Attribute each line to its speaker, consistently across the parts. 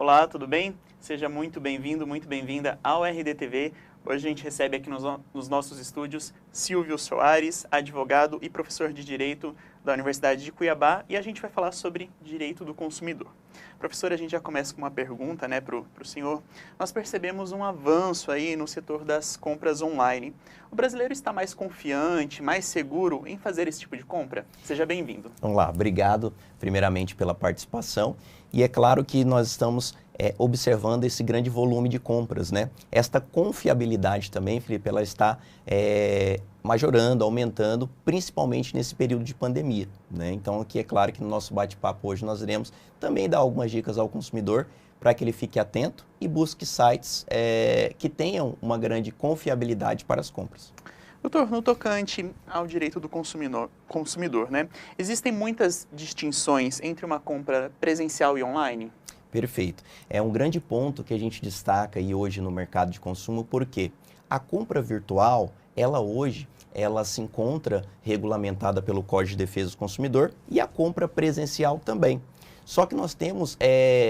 Speaker 1: Olá, tudo bem? Seja muito bem-vindo, muito bem-vinda ao RDTV. Hoje a gente recebe aqui nos nossos estúdios Silvio Soares, advogado e professor de Direito da Universidade de Cuiabá, e a gente vai falar sobre direito do consumidor. Professor, a gente já começa com uma pergunta, para o senhor. Nós percebemos um avanço aí no setor das compras online. O brasileiro está mais confiante, mais seguro em fazer esse tipo de compra? Seja bem-vindo.
Speaker 2: Vamos lá, obrigado primeiramente pela participação. E é claro que nós estamos observando esse grande volume de compras, né? Esta confiabilidade também, Felipe, ela está majorando, aumentando, principalmente nesse período de pandemia, né? Então aqui é claro que no nosso bate-papo hoje nós iremos também dar algumas dicas ao consumidor para que ele fique atento e busque sites que tenham uma grande confiabilidade para as compras.
Speaker 1: Doutor, no tocante ao direito do consumidor, né? Existem muitas distinções entre uma compra presencial e online?
Speaker 2: Perfeito. É um grande ponto que a gente destaca aí hoje no mercado de consumo, porque a compra virtual, ela se encontra regulamentada pelo Código de Defesa do Consumidor e a compra presencial também. Só que nós temos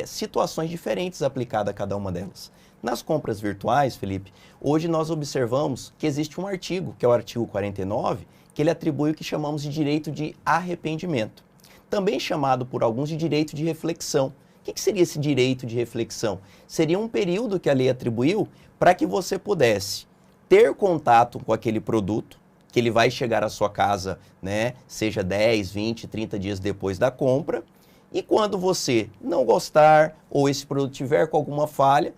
Speaker 2: situações diferentes aplicadas a cada uma delas. Nas compras virtuais, Felipe, hoje nós observamos que existe um artigo, que é o artigo 49, que ele atribui o que chamamos de direito de arrependimento, também chamado por alguns de direito de reflexão. O que seria esse direito de reflexão? Seria um período que a lei atribuiu para que você pudesse ter contato com aquele produto, que ele vai chegar à sua casa, né, seja 10, 20, 30 dias depois da compra, e quando você não gostar ou esse produto tiver com alguma falha,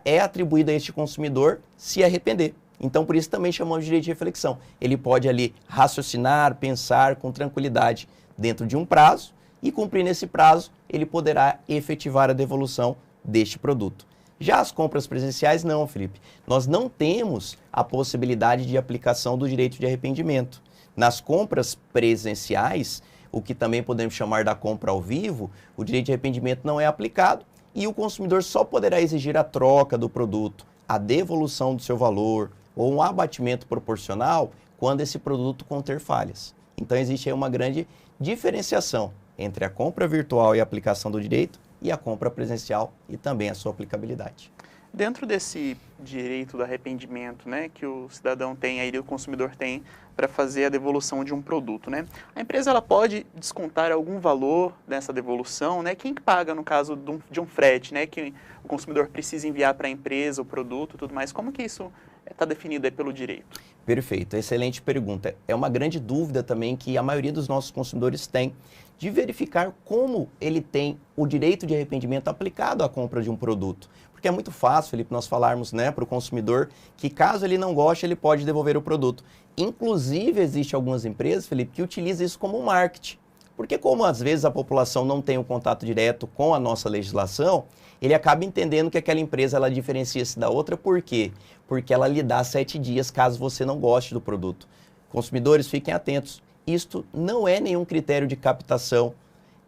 Speaker 2: é atribuído a este consumidor se arrepender. Então, por isso também chamamos de direito de reflexão. Ele pode ali raciocinar, pensar com tranquilidade dentro de um prazo, e cumprindo esse prazo, ele poderá efetivar a devolução deste produto. Já as compras presenciais não, Felipe. Nós não temos a possibilidade de aplicação do direito de arrependimento. Nas compras presenciais, o que também podemos chamar da compra ao vivo, o direito de arrependimento não é aplicado e o consumidor só poderá exigir a troca do produto, a devolução do seu valor ou um abatimento proporcional quando esse produto conter falhas. Então existe aí uma grande diferenciação entre a compra virtual e a aplicação do direito e a compra presencial e também a sua aplicabilidade.
Speaker 1: Dentro desse direito do arrependimento, né, que o cidadão tem, aí o consumidor tem para fazer a devolução de um produto, né? A empresa ela pode descontar algum valor dessa devolução, né? Quem paga no caso de um frete, né, que o consumidor precisa enviar para a empresa o produto, tudo mais? Como que isso está definido aí pelo direito?
Speaker 2: Perfeito, excelente pergunta. É uma grande dúvida também que a maioria dos nossos consumidores tem de verificar como ele tem o direito de arrependimento aplicado à compra de um produto. Porque é muito fácil, Felipe, nós falarmos, né, para o consumidor que caso ele não goste, ele pode devolver o produto. Inclusive, existem algumas empresas, Felipe, que utilizam isso como marketing. Porque como às vezes a população não tem um contato direto com a nossa legislação, ele acaba entendendo que aquela empresa ela diferencia-se da outra. Por quê? Porque ela lhe dá 7 dias caso você não goste do produto. Consumidores, fiquem atentos. Isto não é nenhum critério de captação,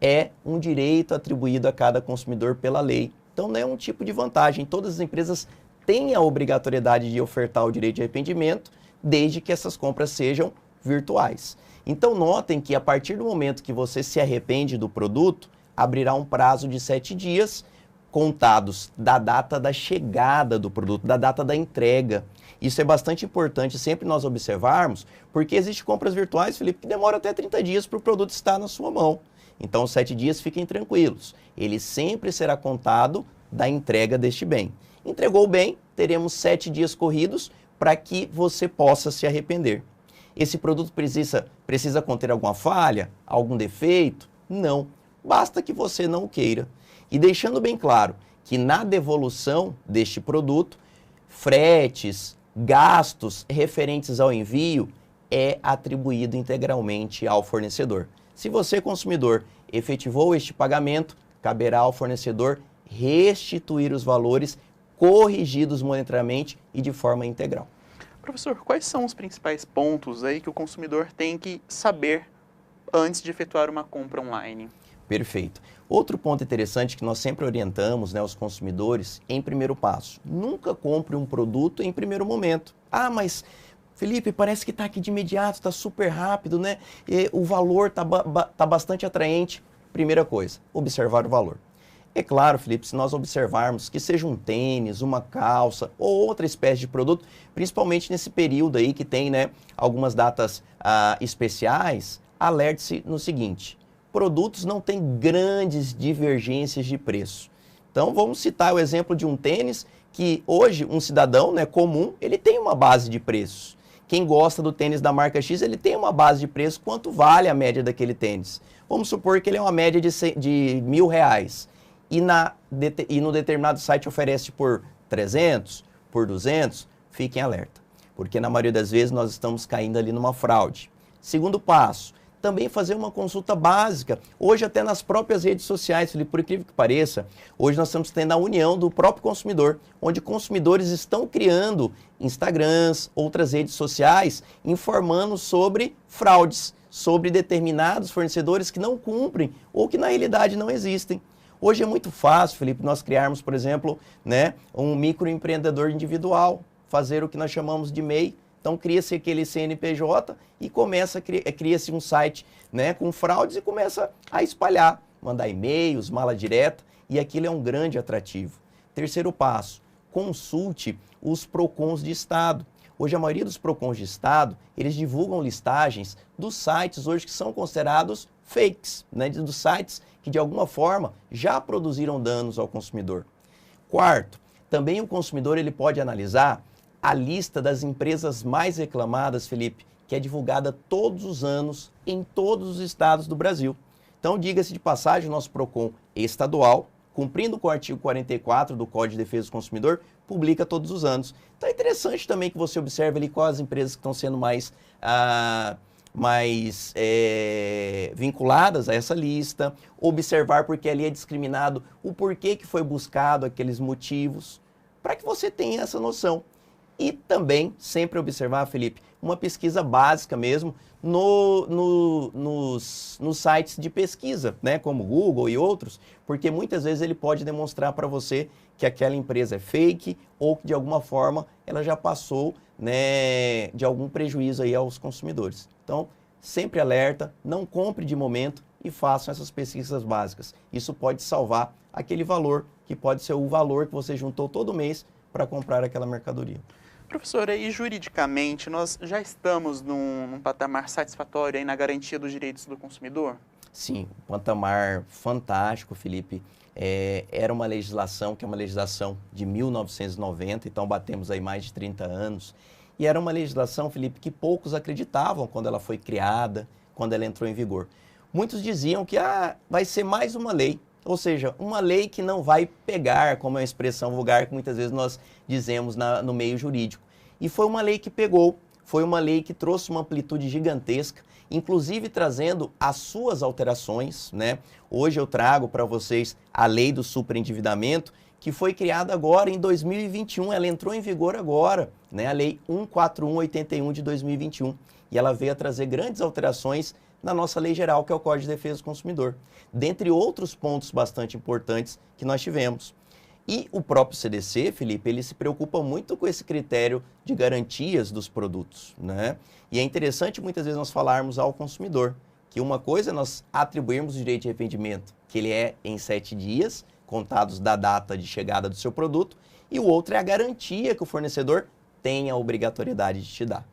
Speaker 2: é um direito atribuído a cada consumidor pela lei. Então não é um tipo de vantagem. Todas as empresas têm a obrigatoriedade de ofertar o direito de arrependimento, desde que essas compras sejam virtuais. Então notem que a partir do momento que você se arrepende do produto, abrirá um prazo de 7 dias, contados da data da chegada do produto, da data da entrega. Isso é bastante importante sempre nós observarmos, porque existem compras virtuais, Felipe, que demoram até 30 dias para o produto estar na sua mão. Então, os 7 dias, fiquem tranquilos. Ele sempre será contado da entrega deste bem. Entregou o bem, teremos 7 dias corridos para que você possa se arrepender. Esse produto precisa conter alguma falha, algum defeito? Não. Basta que você não o queira. E deixando bem claro que na devolução deste produto, fretes, gastos referentes ao envio é atribuído integralmente ao fornecedor. Se você, consumidor, efetivou este pagamento, caberá ao fornecedor restituir os valores corrigidos monetariamente e de forma integral.
Speaker 1: Professor, quais são os principais pontos aí que o consumidor tem que saber antes de efetuar uma compra online?
Speaker 2: Perfeito. Outro ponto interessante que nós sempre orientamos, né, os consumidores, em primeiro passo, nunca compre um produto em primeiro momento. Ah, mas Felipe, parece que está aqui de imediato, está super rápido, né? E o valor está bastante atraente. Primeira coisa, observar o valor. É claro, Felipe, se nós observarmos que seja um tênis, uma calça ou outra espécie de produto, principalmente nesse período aí que tem, né, algumas datas especiais, alerte-se no seguinte: produtos não têm grandes divergências de preço. Então vamos citar o exemplo de um tênis que hoje um cidadão, né, comum, ele tem uma base de preços. Quem gosta do tênis da marca X, ele tem uma base de preço, quanto vale a média daquele tênis. Vamos supor que ele é uma média de R$ 1.000 e no determinado site oferece por 300, por 200, fiquem alerta, porque na maioria das vezes nós estamos caindo ali numa fraude. Segundo passo, também fazer uma consulta básica. Hoje até nas próprias redes sociais, Felipe, por incrível que pareça, hoje nós estamos tendo a união do próprio consumidor, onde consumidores estão criando Instagrams, outras redes sociais, informando sobre fraudes, sobre determinados fornecedores que não cumprem ou que na realidade não existem. Hoje é muito fácil, Felipe, nós criarmos, por exemplo, né, um microempreendedor individual, fazer o que nós chamamos de MEI. Então cria-se aquele CNPJ e cria-se um site, né, com fraudes e começa a espalhar, mandar e-mails, mala direta, e aquilo é um grande atrativo. Terceiro passo, consulte os PROCONs de Estado. Hoje a maioria dos PROCONs de Estado, eles divulgam listagens dos sites hoje que são considerados fakes, né, dos sites que de alguma forma já produziram danos ao consumidor. Quarto, também o consumidor ele pode analisar a lista das empresas mais reclamadas, Felipe, que é divulgada todos os anos em todos os estados do Brasil. Então, diga-se de passagem, o nosso PROCON estadual, cumprindo com o artigo 44 do Código de Defesa do Consumidor, publica todos os anos. Então, é interessante também que você observe ali quais as empresas que estão sendo mais vinculadas a essa lista, observar porque ali é discriminado o porquê que foi buscado aqueles motivos, para que você tenha essa noção. E também sempre observar, Felipe, uma pesquisa básica mesmo nos sites de pesquisa, né, como Google e outros, porque muitas vezes ele pode demonstrar para você que aquela empresa é fake ou que de alguma forma ela já passou, né, de algum prejuízo aí aos consumidores. Então, sempre alerta, não compre de momento e façam essas pesquisas básicas. Isso pode salvar aquele valor que pode ser o valor que você juntou todo mês para comprar aquela mercadoria.
Speaker 1: Professora, e juridicamente nós já estamos num patamar satisfatório aí na garantia dos direitos do consumidor?
Speaker 2: Sim, um patamar fantástico, Felipe. Era uma legislação que é uma legislação de 1990, então batemos aí mais de 30 anos. E era uma legislação, Felipe, que poucos acreditavam quando ela foi criada, quando ela entrou em vigor. Muitos diziam que vai ser mais uma lei, ou seja, uma lei que não vai pegar, como é uma expressão vulgar que muitas vezes nós dizemos no meio jurídico. E foi uma lei que pegou, foi uma lei que trouxe uma amplitude gigantesca, inclusive trazendo as suas alterações, né? Hoje eu trago para vocês a lei do superendividamento, que foi criada agora em 2021, ela entrou em vigor agora, né? A lei 141/81 de 2021, e ela veio a trazer grandes alterações na nossa lei geral, que é o Código de Defesa do Consumidor, dentre outros pontos bastante importantes que nós tivemos. E o próprio CDC, Felipe, ele se preocupa muito com esse critério de garantias dos produtos, né? E é interessante muitas vezes nós falarmos ao consumidor que uma coisa é nós atribuirmos o direito de arrependimento, que ele é em 7 dias, contados da data de chegada do seu produto, e o outro é a garantia que o fornecedor tem a obrigatoriedade de te dar.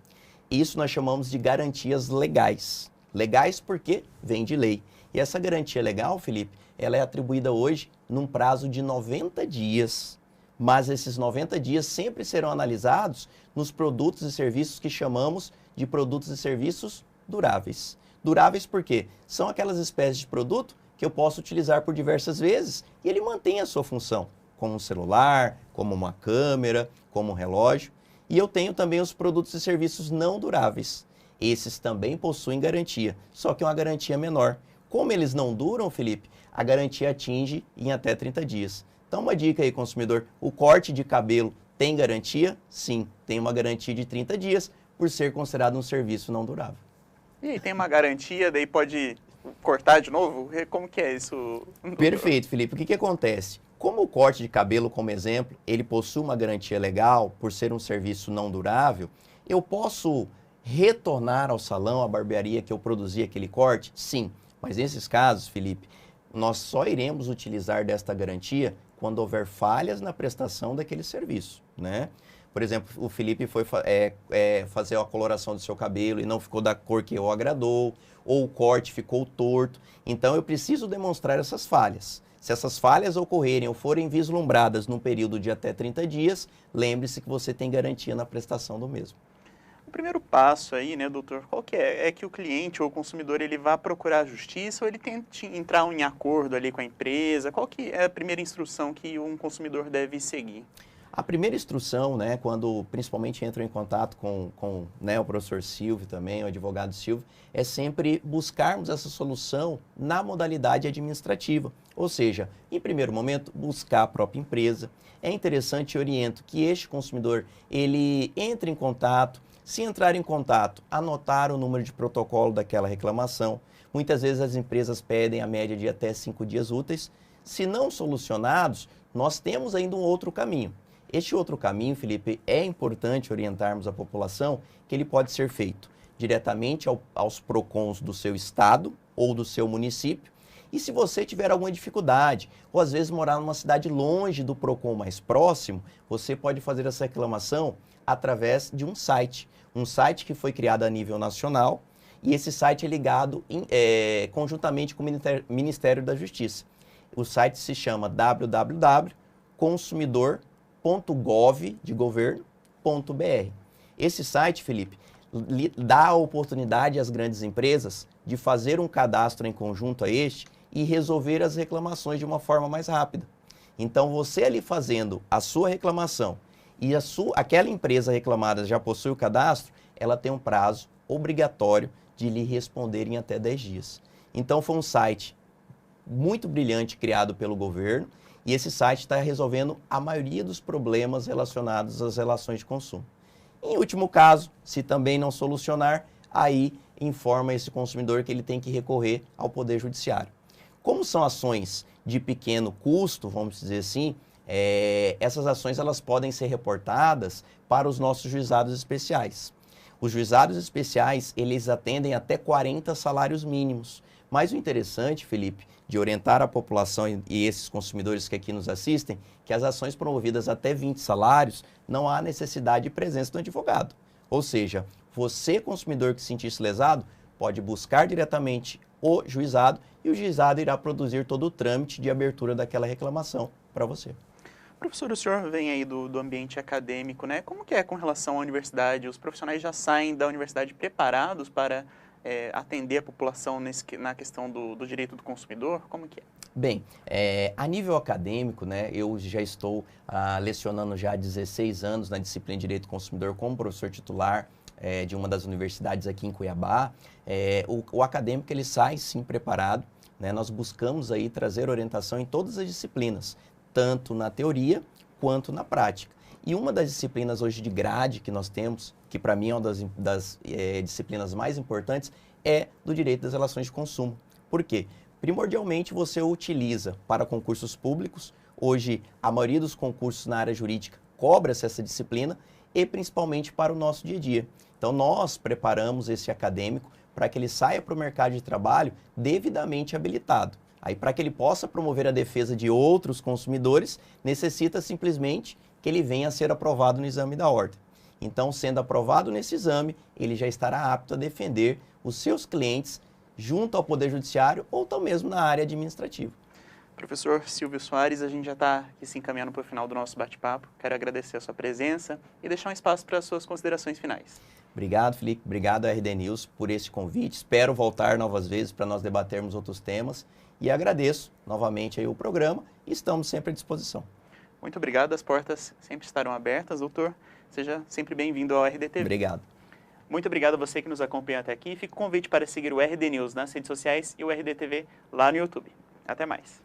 Speaker 2: Isso nós chamamos de garantias legais. Legais porque vem de lei. E essa garantia legal, Felipe, ela é atribuída hoje num prazo de 90 dias. Mas esses 90 dias sempre serão analisados nos produtos e serviços que chamamos de produtos e serviços duráveis. Duráveis porque são aquelas espécies de produto que eu posso utilizar por diversas vezes e ele mantém a sua função, como um celular, como uma câmera, como um relógio. E eu tenho também os produtos e serviços não duráveis. Esses também possuem garantia, só que é uma garantia menor. Como eles não duram, Felipe, a garantia atinge em até 30 dias. Então, uma dica aí, consumidor, o corte de cabelo tem garantia? Sim, tem uma garantia de 30 dias, por ser considerado um serviço não durável.
Speaker 1: E tem uma garantia, daí pode cortar de novo? Como que é isso?
Speaker 2: Perfeito, Felipe. O que acontece? Como o corte de cabelo, como exemplo, ele possui uma garantia legal, por ser um serviço não durável, eu posso retornar ao salão, à barbearia que eu produzi aquele corte? Sim. Mas nesses casos, Felipe, nós só iremos utilizar desta garantia quando houver falhas na prestação daquele serviço, né? Por exemplo, o Felipe foi fazer a coloração do seu cabelo e não ficou da cor que o agradou, ou o corte ficou torto. Então, eu preciso demonstrar essas falhas. Se essas falhas ocorrerem ou forem vislumbradas num período de até 30 dias, lembre-se que você tem garantia na prestação do mesmo.
Speaker 1: O primeiro passo aí, né, doutor, qual que é? É que o cliente ou o consumidor ele vá procurar a justiça ou ele tente entrar em acordo ali com a empresa? Qual que é a primeira instrução que um consumidor deve seguir?
Speaker 2: A primeira instrução, né, quando principalmente entram em contato com né, o professor Silvio também, o advogado Silvio, é sempre buscarmos essa solução na modalidade administrativa. Ou seja, em primeiro momento, buscar a própria empresa. É interessante e oriento que este consumidor, ele entre em contato. Se entrar em contato, anotar o número de protocolo daquela reclamação. Muitas vezes as empresas pedem a média de até 5 dias úteis. Se não solucionados, nós temos ainda um outro caminho. Este outro caminho, Felipe, é importante orientarmos a população que ele pode ser feito diretamente aos PROCONs do seu estado ou do seu município. E se você tiver alguma dificuldade, ou às vezes morar numa cidade longe do PROCON mais próximo, você pode fazer essa reclamação através de um site que foi criado a nível nacional, e esse site é ligado conjuntamente com o Ministério da Justiça. O site se chama www.consumidor.gov.br. Esse site, Felipe, dá a oportunidade às grandes empresas de fazer um cadastro em conjunto a este e resolver as reclamações de uma forma mais rápida. Então, você ali fazendo a sua reclamação e aquela empresa reclamada já possui o cadastro, ela tem um prazo obrigatório de lhe responder em até 10 dias. Então, foi um site muito brilhante criado pelo governo e esse site está resolvendo a maioria dos problemas relacionados às relações de consumo. Em último caso, se também não solucionar, aí informa esse consumidor que ele tem que recorrer ao Poder Judiciário. Como são ações de pequeno custo, vamos dizer assim, essas ações elas podem ser reportadas para os nossos juizados especiais. Os juizados especiais, eles atendem até 40 salários mínimos. Mas o interessante, Felipe, de orientar a população e esses consumidores que aqui nos assistem, que as ações promovidas até 20 salários, não há necessidade de presença do advogado. Ou seja, você, consumidor que se sentisse lesado, pode buscar diretamente o juizado e o juizado irá produzir todo o trâmite de abertura daquela reclamação para você.
Speaker 1: Professor, o senhor vem aí do ambiente acadêmico, né? Como que é com relação à universidade? Os profissionais já saem da universidade preparados para atender a população na questão do direito do consumidor? Como que é?
Speaker 2: Bem, a nível acadêmico, né, eu já estou lecionando já há 16 anos na disciplina de Direito do Consumidor como professor titular de uma das universidades aqui em Cuiabá. O acadêmico ele sai sim preparado, né? Nós buscamos aí trazer orientação em todas as disciplinas, tanto na teoria quanto na prática. E uma das disciplinas hoje de grade que nós temos, que para mim é uma das disciplinas mais importantes, é do direito das relações de consumo. Por quê? Primordialmente você o utiliza para concursos públicos. Hoje a maioria dos concursos na área jurídica cobra-se essa disciplina e principalmente para o nosso dia a dia. Então nós preparamos esse acadêmico para que ele saia para o mercado de trabalho devidamente habilitado. Aí, para que ele possa promover a defesa de outros consumidores, necessita simplesmente que ele venha a ser aprovado no exame da ordem. Então, sendo aprovado nesse exame, ele já estará apto a defender os seus clientes junto ao Poder Judiciário ou até mesmo na área administrativa.
Speaker 1: Professor Silvio Soares, a gente já está aqui se encaminhando para o final do nosso bate-papo. Quero agradecer a sua presença e deixar um espaço para as suas considerações finais.
Speaker 2: Obrigado, Felipe. Obrigado, RD News, por esse convite. Espero voltar novas vezes para nós debatermos outros temas. E agradeço novamente aí o programa e estamos sempre à disposição.
Speaker 1: Muito obrigado, as portas sempre estarão abertas, doutor. Seja sempre bem-vindo ao RDTV.
Speaker 2: Obrigado.
Speaker 1: Muito obrigado a você que nos acompanha até aqui. Fica o convite para seguir o RD News nas redes sociais e o RDTV lá no YouTube. Até mais.